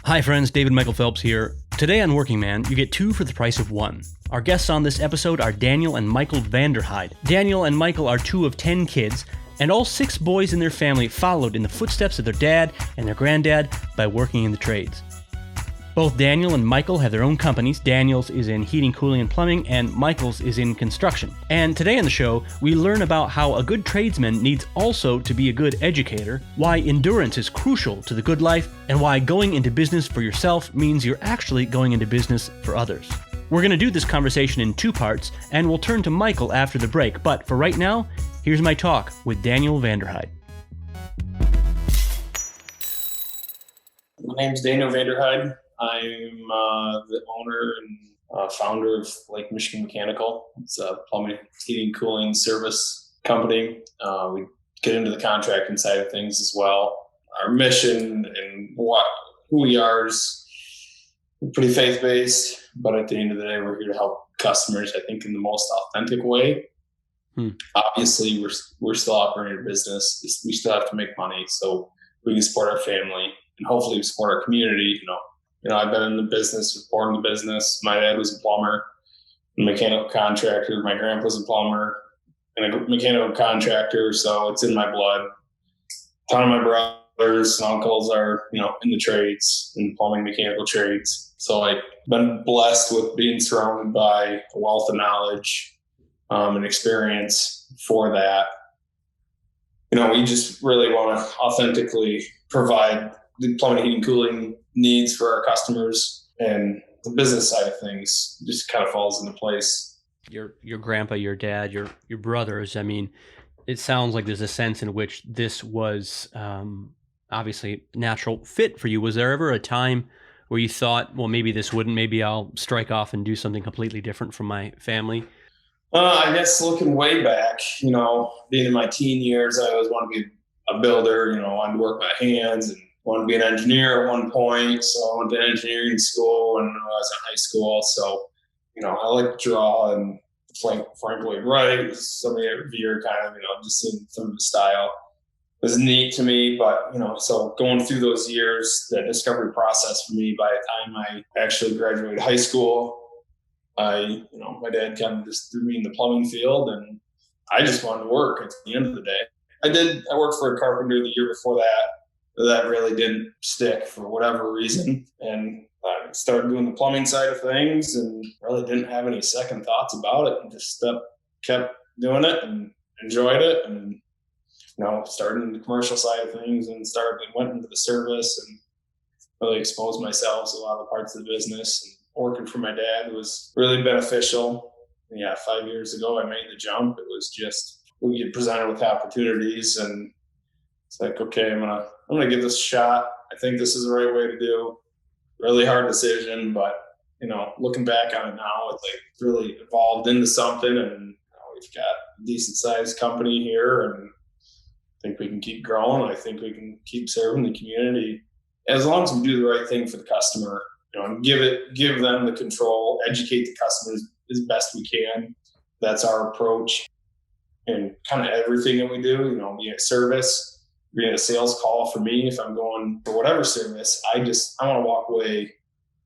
Hi friends, David Michael Phelps here. Today on Working Man, you get two for the price of one. Our guests on this episode are Daniel and Michael VanderHyde. Daniel and Michael are two of 10 kids, and all 6 boys in their family followed in the footsteps of their dad and their granddad by working in the trades. Both Daniel and Michael have their own companies. Daniel's is in heating, cooling, and plumbing, and Michael's is in construction. And today on the show, we learn about how a good tradesman needs also to be a good educator, why endurance is crucial to the good life, and why going into business for yourself means you're actually going into business for others. We're going to do this conversation in 2 parts, and we'll turn to Michael after the break. But for right now, here's my talk with Daniel VanderHyde. My name's Daniel VanderHyde. I'm the owner and founder of Lake Michigan Mechanical. It's a plumbing, heating, cooling service company. We get into the contracting side of things as well. Our mission and who we are is pretty faith-based, but at the end of the day, we're here to help customers, I think, in the most authentic way. Obviously, we're still operating a business. We still have to make money so we can support our family and hopefully support our community. You know, I've been in the business, was born in the business. My dad was a plumber, a mechanical contractor. My grandpa's a plumber and a mechanical contractor, so it's in my blood. A ton of my brothers and uncles are, in the trades, in plumbing, mechanical trades. So I've been blessed with being surrounded by a wealth of knowledge and experience for that. We just really want to authentically provide the plumbing, heating, cooling needs for our customers, and the business side of things just kind of falls into place. Your grandpa, your dad, your brothers, I mean, it sounds like there's a sense in which this was obviously natural fit for you. Was there ever a time where you thought, well, maybe this wouldn't, maybe I'll strike off and do something completely different from my family? I guess looking way back, being in my teen years, I always wanted to be a builder, I wanted to work my hands and wanted to be an engineer at one point. So I went to engineering school when I was in high school. So, I like to draw and Frank Lloyd Wright, somebody I revere kind of, just seeing some of the style was neat to me. But, so going through those years, that discovery process for me, by the time I actually graduated high school, my dad kind of just threw me in the plumbing field and I just wanted to work at the end of the day. I worked for a carpenter the year before that. That really didn't stick for whatever reason. And I started doing the plumbing side of things and really didn't have any second thoughts about it and just kept doing it and enjoyed it. And, started in the commercial side of things and went into the service and really exposed myself to a lot of parts of the business. And working for my dad was really beneficial. Yeah, 5 years ago, I made the jump. It was just, we get presented with opportunities and it's like, okay, I'm gonna give this a shot. I think this is the right way to do. Really hard decision, but looking back on it now, it's like really evolved into something, and we've got a decent sized company here, and I think we can keep growing. I think we can keep serving the community as long as we do the right thing for the customer. And give them the control, educate the customers as best we can. That's our approach, and kind of everything that we do. Be a service. Being a sales call for me, if I'm going for whatever service, I want to walk away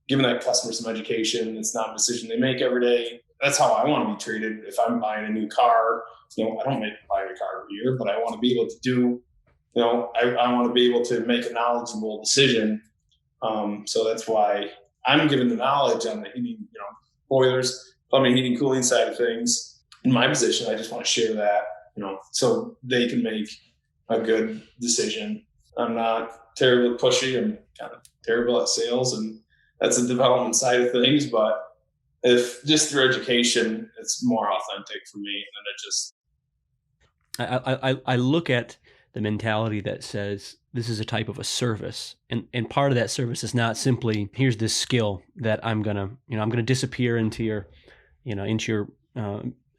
giving that customer some education. It's not a decision they make every day. That's how I want to be treated. If I'm buying a new car, I don't buy a car every year, but I want to be able to do, I want to be able to make a knowledgeable decision. So that's why I'm given the knowledge on the heating, boilers, plumbing, heating, cooling side of things. In my position, I just want to share that, so they can make a good decision. I'm not terribly pushy. I'm kind of terrible at sales, and that's the development side of things. But if just through education, it's more authentic for me than it just. I look at the mentality that says this is a type of a service, and part of that service is not simply here's this skill that I'm gonna disappear into your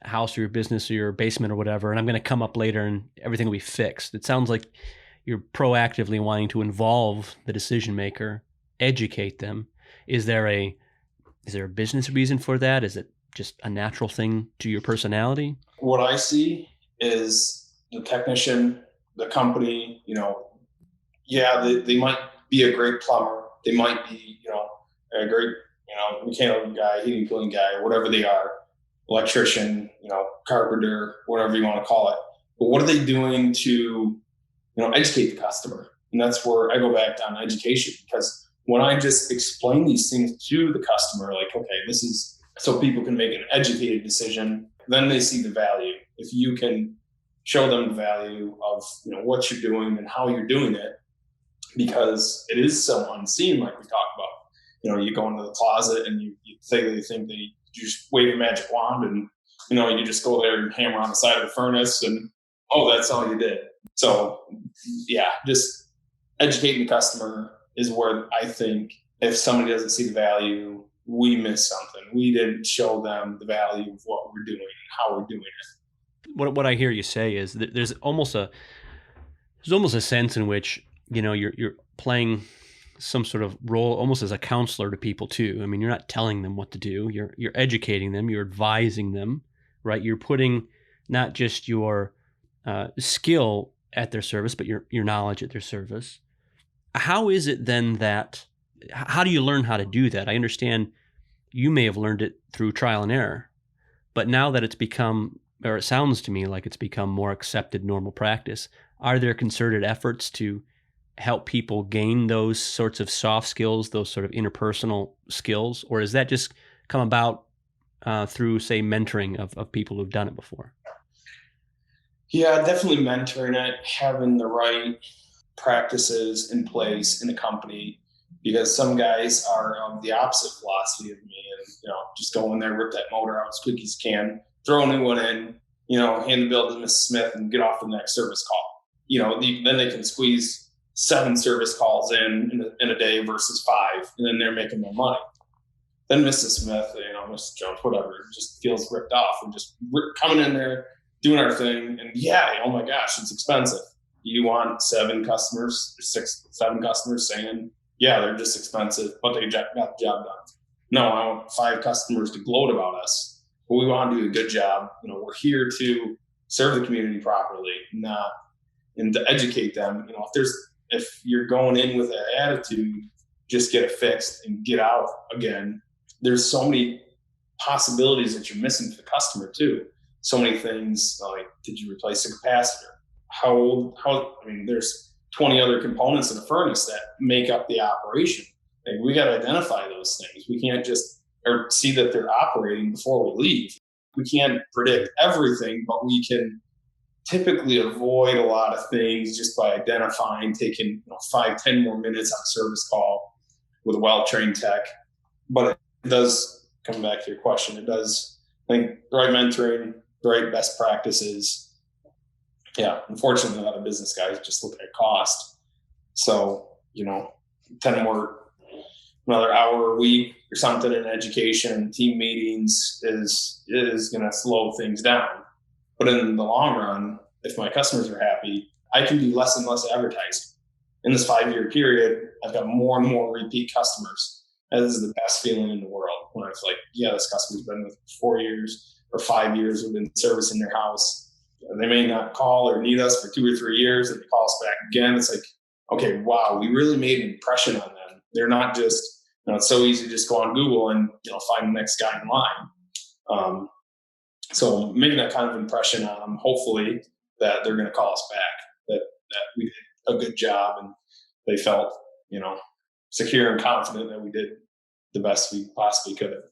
house or your business or your basement or whatever, and I'm going to come up later and everything will be fixed. It sounds like you're proactively wanting to involve the decision maker, educate them. Is there a business reason for that? Is it just a natural thing to your personality? What I see is the technician, the company, they might be a great plumber, they might be, a great, mechanical guy, heating cooling guy, or whatever they are, electrician, carpenter, whatever you want to call it. But what are they doing to, educate the customer? And that's where I go back on education, because when I just explain these things to the customer, like, okay, this is so people can make an educated decision, then they see the value. If you can show them the value of, what you're doing and how you're doing it, because it is so unseen, like we talked about. You go into the closet and you say they think that you just wave a magic wand and, you just go there and hammer on the side of the furnace and, oh, that's all you did. So yeah, just educating the customer is where I think if somebody doesn't see the value, we miss something. We didn't show them the value of what we're doing and how we're doing it. What I hear you say is that there's almost a sense in which, you're playing some sort of role almost as a counselor to people too. I mean, you're not telling them what to do. You're educating them. You're advising them, right? You're putting not just your skill at their service, but your knowledge at their service. How is it then how do you learn how to do that? I understand you may have learned it through trial and error, but now that it's become, or it sounds to me like it's become more accepted normal practice, are there concerted efforts to help people gain those sorts of soft skills, those sort of interpersonal skills? Or does that just come about through, say, mentoring of people who've done it before? Yeah, definitely mentoring it, having the right practices in place in the company, because some guys are the opposite philosophy of me and, just go in there, rip that motor out as quick as you can, throw a new one in, hand the bill to Mrs. Smith and get off to the next service call. Then they can squeeze 7 service calls in a day versus 5, and then they're making more money. Then Mrs. Smith, Mrs. Jones, whatever, just feels ripped off. We're just coming in there, doing our thing, and oh my gosh, it's expensive. You want 7 customers, 6, 7 customers saying, yeah, they're just expensive, but they got the job done. No, I want 5 customers to gloat about us, but we want to do a good job. We're here to serve the community properly, and to educate them. If you're going in with that attitude, just get it fixed and get out again. There's so many possibilities that you're missing for the customer too. So many things like, did you replace the capacitor? There's 20 other components in a furnace that make up the operation. Like, we got to identify those things. We can't just see that they're operating before we leave. We can't predict everything, but we can typically avoid a lot of things just by identifying, taking 5-10 more minutes on a service call with a well-trained tech. But it does come back to your question. It does, I think, the right mentoring, the right best practices. Yeah, unfortunately, a lot of business guys just look at cost. So, 10 more, another hour a week or something in education, team meetings is going to slow things down. But in the long run, if my customers are happy, I can do less and less advertising. In this 5-year period, I've got more and more repeat customers. And this is the best feeling in the world. When it's like, yeah, this customer's been with 4 years or 5 years, we've been servicing their house. They may not call or need us for 2 or 3 years, and they call us back again. It's like, okay, wow, we really made an impression on them. They're not just, it's so easy to just go on Google and find the next guy in line. So making that kind of impression on them, hopefully that they're going to call us back, that we did a good job and they felt, secure and confident that we did the best we possibly could have.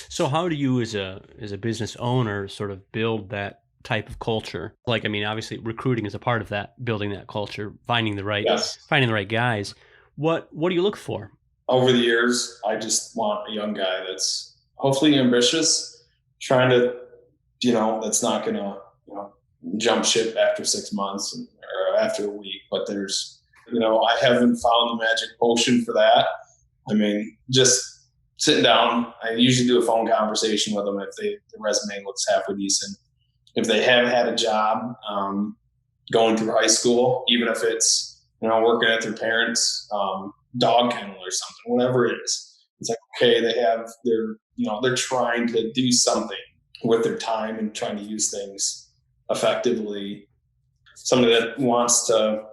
So how do you as a business owner sort of build that type of culture? Like, obviously recruiting is a part of that, building that culture, finding the right guys. What do you look for? Over the years, I just want a young guy that's hopefully ambitious, trying to, that's not going to, jump ship after 6 months or after a week. But there's, I haven't found the magic potion for that. Just sitting down, I usually do a phone conversation with them if the resume looks halfway decent. If they haven't had a job going through high school, even if it's, working at their parents' dog kennel or something, whatever it is, it's like, okay, they're trying to do something with their time and trying to use things effectively. Somebody that wants to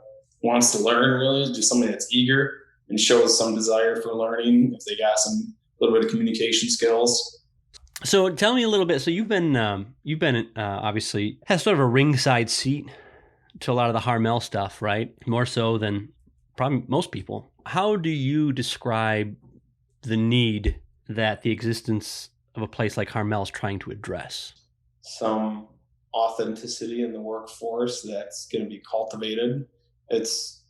learn, really, just somebody that's eager. and shows some desire for learning, if they got some little bit of communication skills. So tell me a little bit. So you've been obviously has sort of a ringside seat to a lot of the Harmel stuff, right? More so than probably most people. How do you describe the need that the existence of a place like Harmel is trying to address? Some authenticity in the workforce that's going to be cultivated. It's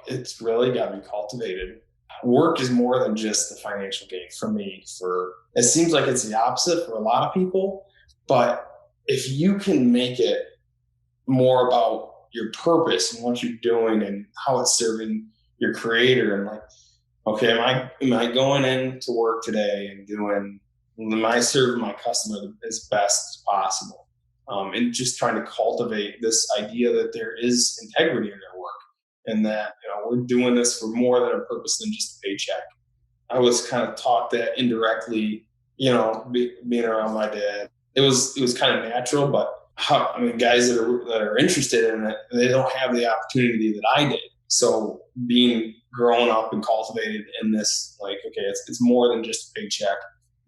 it's really got to be cultivated. Work is more than just the financial gain for me. For it seems like it's the opposite for a lot of people, but if you can make it more about your purpose and what you're doing and how it's serving your creator, and like, okay, am I going into work today and doing, am I serving my customer as best as possible, and just trying to cultivate this idea that there is integrity in their work, and that we're doing this for more than a purpose than just a paycheck. I was kind of taught that indirectly, being around my dad. It was kind of natural, but guys that are interested in it, they don't have the opportunity that I did. So being grown up and cultivated in this, like, okay, it's more than just a paycheck.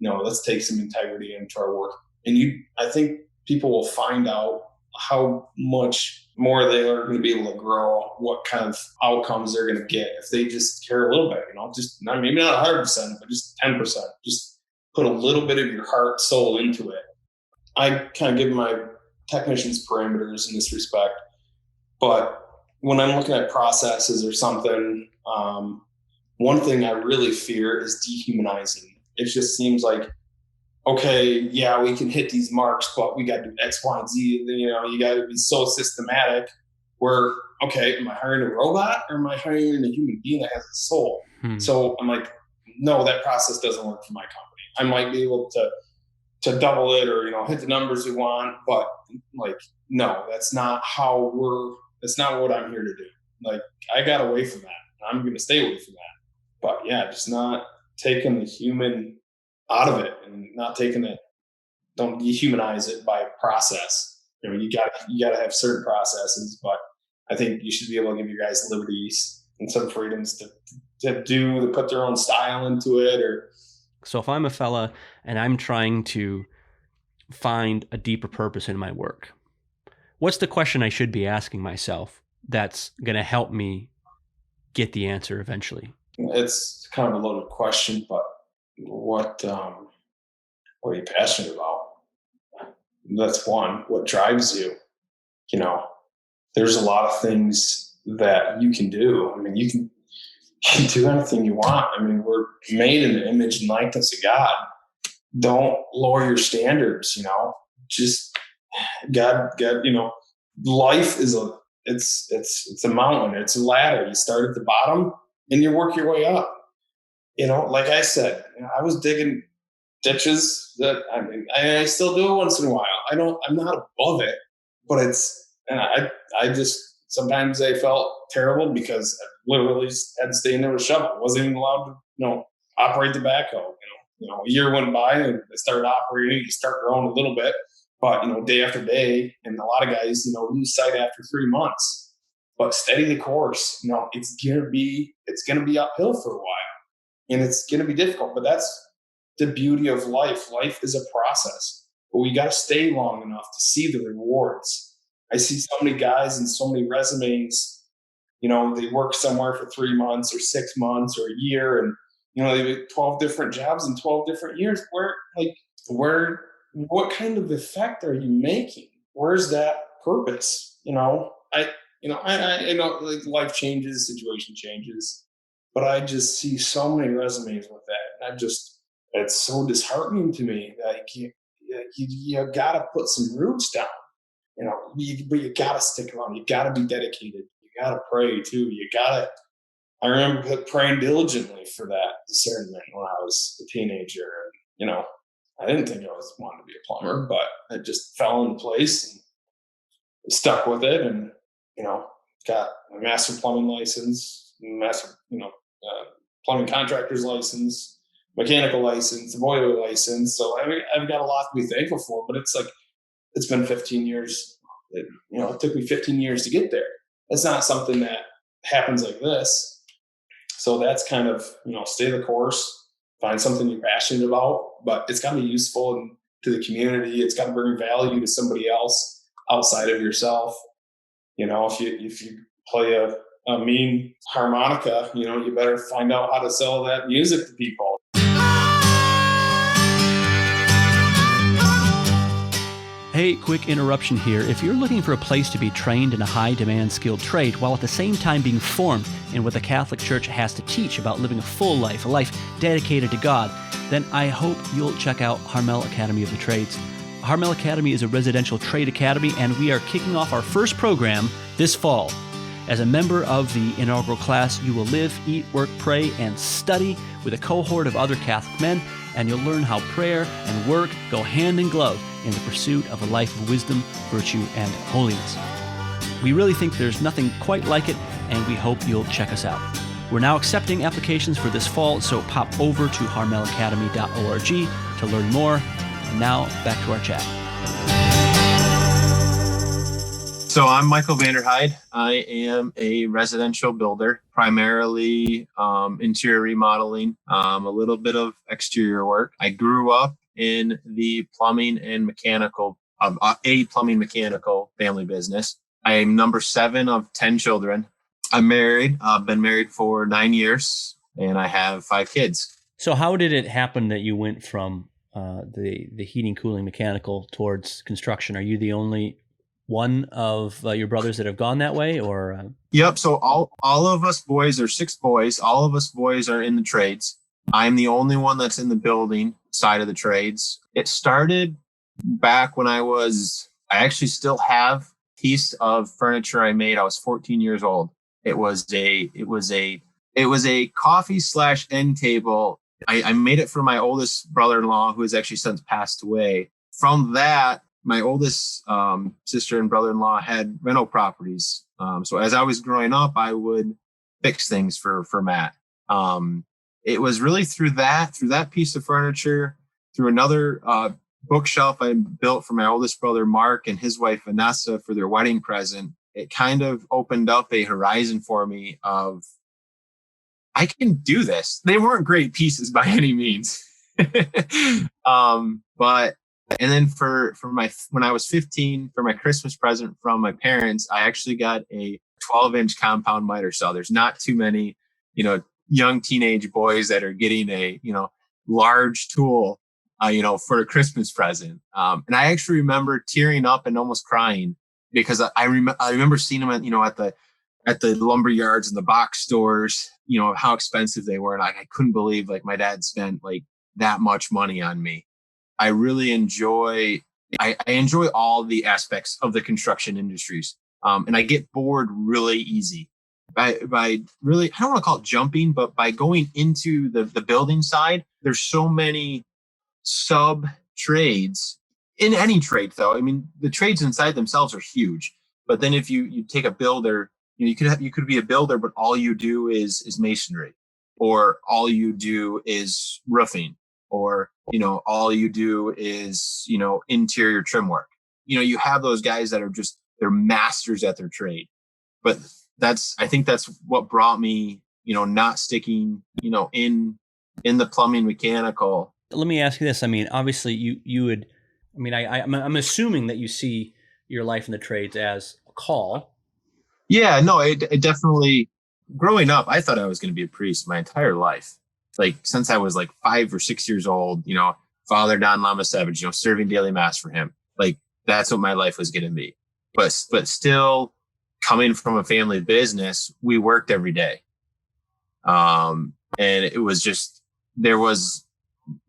Let's take some integrity into our work. And I think people will find out how much more they are going to be able to grow, what kind of outcomes they're going to get if they just care a little bit, just not, maybe not 100%, but just 10%, just put a little bit of your heart, soul into it. I kind of give my technicians parameters in this respect, but when I'm looking at processes or something, one thing I really fear is dehumanizing. It just seems like, okay, yeah, we can hit these marks, but we got to do X, Y, and Z. You got to be so systematic. Where, okay, am I hiring a robot or am I hiring a human being that has a soul? So I'm like, no, that process doesn't work for my company. I might be able to double it or hit the numbers we want, but like, no, that's not what I'm here to do. Like, I got away from that. I'm going to stay away from that. But yeah, just not taking the human out of it and not taking it. Don't dehumanize it by process. You got to have certain processes, but I think you should be able to give your guys liberties and some freedoms to put their own style into it. Or so if I'm a fella and I'm trying to find a deeper purpose in my work, what's the question I should be asking myself that's going to help me get the answer eventually? It's kind of a loaded question, but what are you passionate about? That's one. What drives you? There's a lot of things that you can do. You can do anything you want. We're made in the image and likeness of God. Don't lower your standards. Just God. Life is it's a mountain. It's a ladder. You start at the bottom and you work your way up. Like I said, I was digging ditches that I still do it once in a while. I'm not above it, but I just, sometimes I felt terrible because I literally had to stay in there with a shovel. I wasn't even allowed to, operate the backhoe. A year went by and I started operating. You start growing a little bit, but day after day, and a lot of guys, lose sight after 3 months. But steady the course. It's gonna be uphill for a while, and it's gonna be difficult. But that's the beauty of life. Life is a process, but we got to stay long enough to see the rewards. I see so many guys and so many resumes. They work somewhere for 3 months or 6 months or a year, and they have 12 different jobs in 12 different years. What kind of effect are you making? Where's that purpose? I know, like, life changes, situation changes, but I just see so many resumes with that, and it's so disheartening to me. Like, you got to put some roots down, but you got to stick around. You got to be dedicated. You got to pray too. I remember praying diligently for that discernment when I was a teenager. And, I didn't think I was wanting to be a plumber, but it just fell into place and stuck with it. And, got a master plumbing license, plumbing contractor's license, mechanical license, boiler license. So I've got a lot to be thankful for, but it's like, it's been 15 years. It took me 15 years to get there. It's not something that happens like this. So that's kind of, stay the course, find something you're passionate about, but it's got to be useful to the community. It's got to bring value to somebody else outside of yourself. If you play a mean harmonica, you better find out how to sell that music to people. Hey, quick interruption here. If you're looking for a place to be trained in a high-demand skilled trade while at the same time being formed in what the Catholic Church has to teach about living a full life, a life dedicated to God, then I hope you'll check out Harmel Academy of the Trades. Harmel Academy is a residential trade academy, and we are kicking off our first program this fall. As a member of the inaugural class, you will live, eat, work, pray, and study with a cohort of other Catholic men, and you'll learn how prayer and work go hand in glove in the pursuit of a life of wisdom, virtue, and holiness. We really think there's nothing quite like it, and we hope you'll check us out. We're now accepting applications for this fall, so pop over to harmelacademy.org to learn more. And now, back to our chat. So I'm Michael VanderHyde. I am a residential builder, primarily interior remodeling, a little bit of exterior work. I grew up in the plumbing and mechanical, a plumbing mechanical family business. I am number 7 of 10 children. I'm married. I've been married for 9 years, and I have 5 kids. So how did it happen that you went from the heating, cooling, mechanical towards construction? Are you the only one of your brothers that have gone that way, or? Yep. So all of us boys, are 6 boys. All of us boys are in the trades. I'm the only one that's in the building side of the trades. It started back when I actually still have a piece of furniture I made. I was 14 years old. It was a coffee / end table. I made it for my oldest brother-in-law, who has actually since passed away. From that, my oldest sister and brother-in-law had rental properties. So as I was growing up, I would fix things for Matt. It was really through that piece of furniture, through another bookshelf I built for my oldest brother, Mark, and his wife, Vanessa, for their wedding present. It kind of opened up a horizon for me of, I can do this. They weren't great pieces by any means. And then when I was 15, for my Christmas present from my parents, I actually got a 12-inch compound miter saw. There's not too many, young teenage boys that are getting a, large tool, for a Christmas present. And I actually remember tearing up and almost crying because I remember seeing them at the lumber yards and the box stores, how expensive they were. And I couldn't believe my dad spent that much money on me. I really enjoy all the aspects of the construction industries. And I get bored really easy by really, I don't want to call it jumping, but by going into the building side. There's so many sub trades in any trade, though. I mean, the trades inside themselves are huge. But then if you take a builder, you could be a builder, but all you do is masonry, or all you do is roofing, or all you do is interior trim work. You have those guys that are they're masters at their trade. But I think that's what brought me not sticking in the plumbing mechanical. Let me ask you this. I mean, obviously you would, I'm assuming that you see your life in the trades as a call. Yeah, no, it definitely, growing up, I thought I was going to be a priest my entire life. Since I was 5 or 6 years old, Father Don Lama Savage, serving daily mass for him. That's what my life was going to be. But still, coming from a family business, we worked every day. And it was there was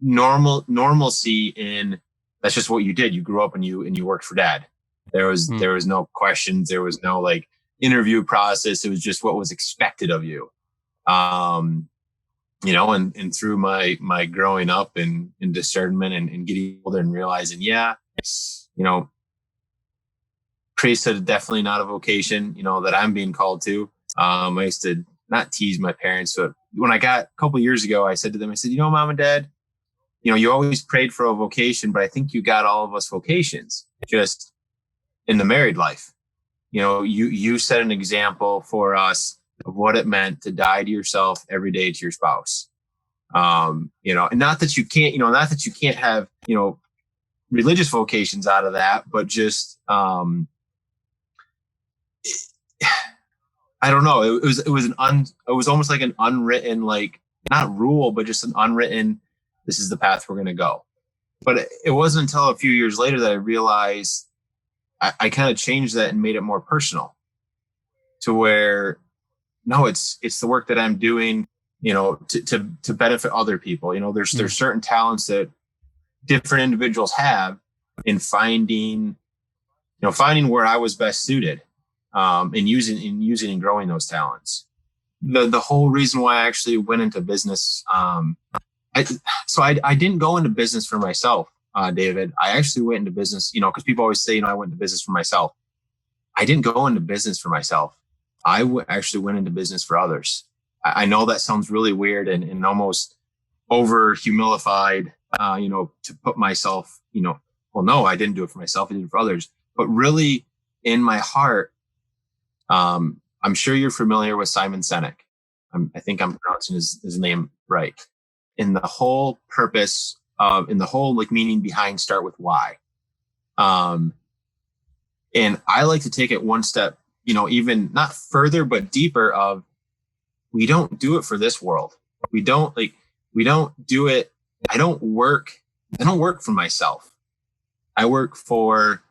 normalcy in, that's just what you did. You grew up and you worked for dad. There was no questions. There was no interview process. It was just what was expected of you. And through my growing up and discernment and getting older and realizing, priesthood is definitely not a vocation, that I'm being called to. I used to not tease my parents. So when I got a couple of years ago, I said to them, Mom and Dad, you always prayed for a vocation, but I think you got all of us vocations just in the married life. You set an example for us of what it meant to die to yourself every day to your spouse. And not that you can't have, religious vocations out of that, but just, I don't know. It was almost like an unwritten, like not rule, but just an unwritten, this is the path we're going to go. But it wasn't until a few years later that I realized I kind of changed that and made it more personal to where, no, it's the work that I'm doing, to benefit other people. There's certain talents that different individuals have in finding where I was best suited, in using and growing those talents. The whole reason why I actually went into business, I didn't go into business for myself, David. I actually went into business, because people always say, I went into business for myself. I didn't go into business for myself. I actually went into business for others. I know that sounds really weird and almost over humilified, to put myself, well, no, I didn't do it for myself. I did it for others. But really in my heart, I'm sure you're familiar with Simon Sinek. I think I'm pronouncing his name right. In the whole purpose of, in the whole like meaning behind start with why. And I like to take it one step, even not further, but deeper of, we don't do it for this world. We don't do it. I don't work for myself. I work for,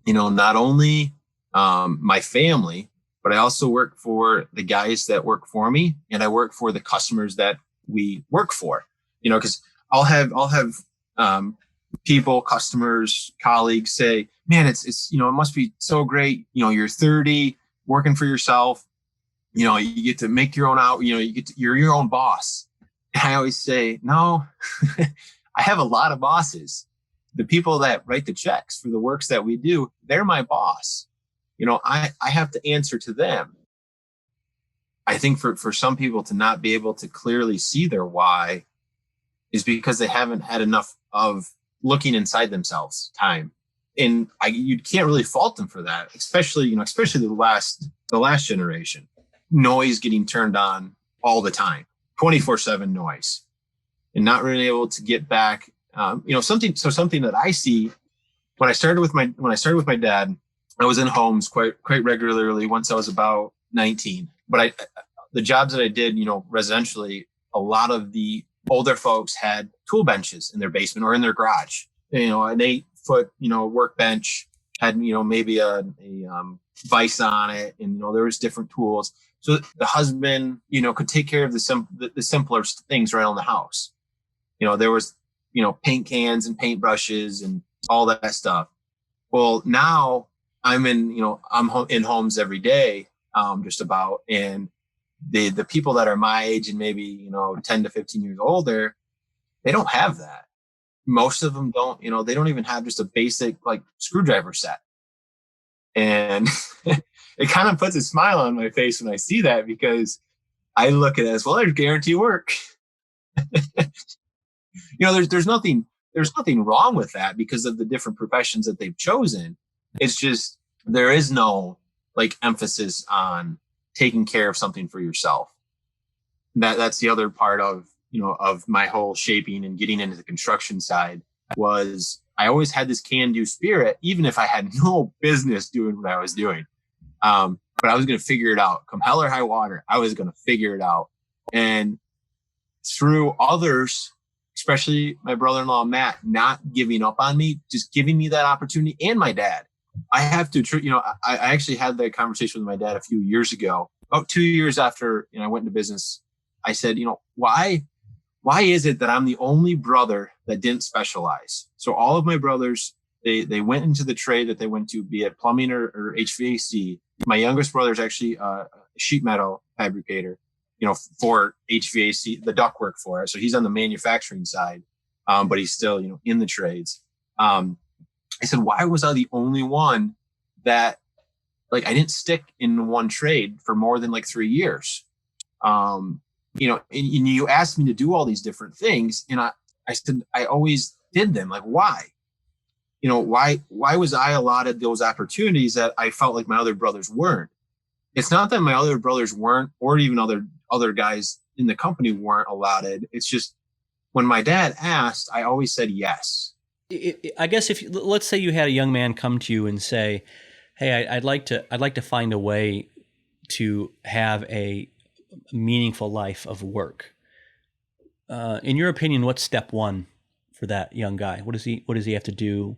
not only, my family, but I also work for the guys that work for me, and I work for the customers that we work for, because I'll have people, customers, colleagues say, man, it's, it must be so great. You're 30 working for yourself, you get to make your own out, you're your own boss. And I always say, no, I have a lot of bosses. The people that write the checks for the works that we do, they're my boss. I have to answer to them. I think for some people to not be able to clearly see their why is because they haven't had enough of looking inside themselves time. And you can't really fault them for that, especially the last generation. Noise getting turned on all the time, 24/7 noise, and not really able to get back. Something that I see when I started with my dad, I was in homes quite regularly once I was about 19. But the jobs that I did, residentially, a lot of the older folks had tool benches in their basement or in their garage. An 8-foot, workbench had, maybe a vise on it, and there was different tools. So the husband, could take care of the simpler things around the house. There was, paint cans and paint brushes and all that stuff. Well, now I'm in homes every day, just about, and the people that are my age and maybe 10 to 15 years older, they don't have that. Most of them don't. They don't even have just a basic like screwdriver set, and it kind of puts a smile on my face when I see that, because I look at it as, well, there's guaranteed work. There's nothing wrong with that because of the different professions that they've chosen. It's just, there is no like emphasis on taking care of something for yourself. That's the other part of, of my whole shaping and getting into the construction side, was I always had this can-do spirit, even if I had no business doing what I was doing. But I was going to figure it out. Come hell or high water, I was going to figure it out. And through others, especially my brother-in-law, Matt, not giving up on me, just giving me that opportunity, and my dad. I have to, I actually had that conversation with my dad a few years ago, about 2 years after I went into business. I said, why is it that I'm the only brother that didn't specialize? So all of my brothers, they went into the trade that they went to, be it plumbing or HVAC. My youngest brother is actually a sheet metal fabricator, for HVAC, the ductwork for it. So he's on the manufacturing side, but he's still, in the trades. I said, why was I the only one that, like, I didn't stick in one trade for more than like 3 years? And you asked me to do all these different things, and I said, I always did them. Like, why? Why was I allotted those opportunities that I felt like my other brothers weren't? it's not that my other brothers weren't, or even other guys in the company weren't allotted. It's just when my dad asked, I always said yes. I guess let's say you had a young man come to you and say, "Hey, I'd like to find a way to have a meaningful life of work." In your opinion, what's step one for that young guy? What does he have to do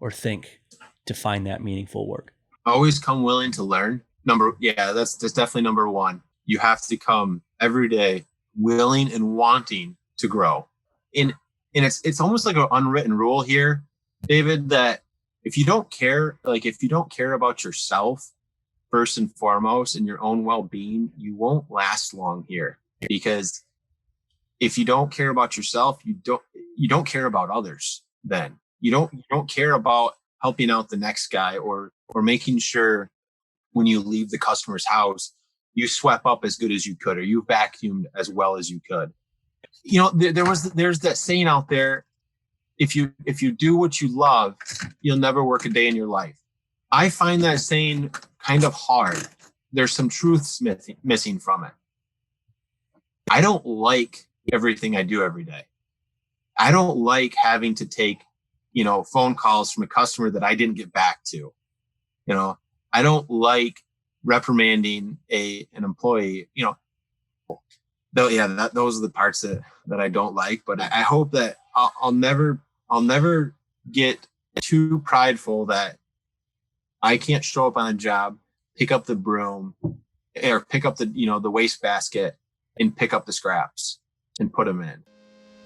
or think to find that meaningful work? Always come willing to learn. That's definitely number one. You have to come every day willing and wanting to grow. And it's almost like an unwritten rule here, David, that if you don't care about yourself first and foremost and your own well-being, you won't last long here. Because if you don't care about yourself, you don't care about others. Then you don't care about helping out the next guy or making sure when you leave the customer's house, you swept up as good as you could, or you vacuumed as well as you could. There's that saying out there, if you do what you love, you'll never work a day in your life. I find that saying kind of hard. There's some truth missing from it. I don't like everything I do every day. I don't like having to take, phone calls from a customer that I didn't get back to. I don't like reprimanding an employee, those are the parts that I don't like, but I hope that I'll never get too prideful that I can't show up on a job, pick up the broom or pick up the waste basket and pick up the scraps and put them in,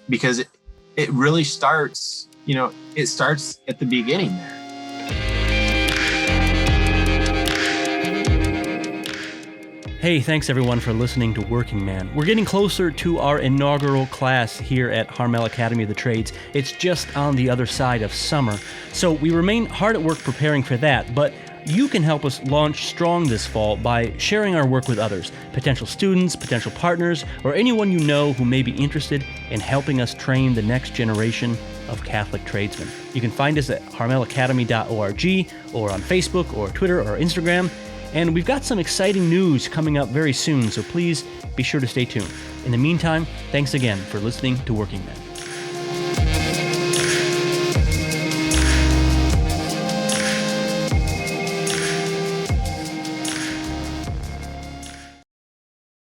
because it really starts, it starts at the beginning there. Hey, thanks everyone for listening to Working Man. We're getting closer to our inaugural class here at Harmel Academy of the Trades. It's just on the other side of summer, so we remain hard at work preparing for that, but you can help us launch strong this fall by sharing our work with others, potential students, potential partners, or anyone you know who may be interested in helping us train the next generation of Catholic tradesmen. You can find us at harmelacademy.org or on Facebook or Twitter or Instagram. And we've got some exciting news coming up very soon, so please be sure to stay tuned. In the meantime, thanks again for listening to Working Men.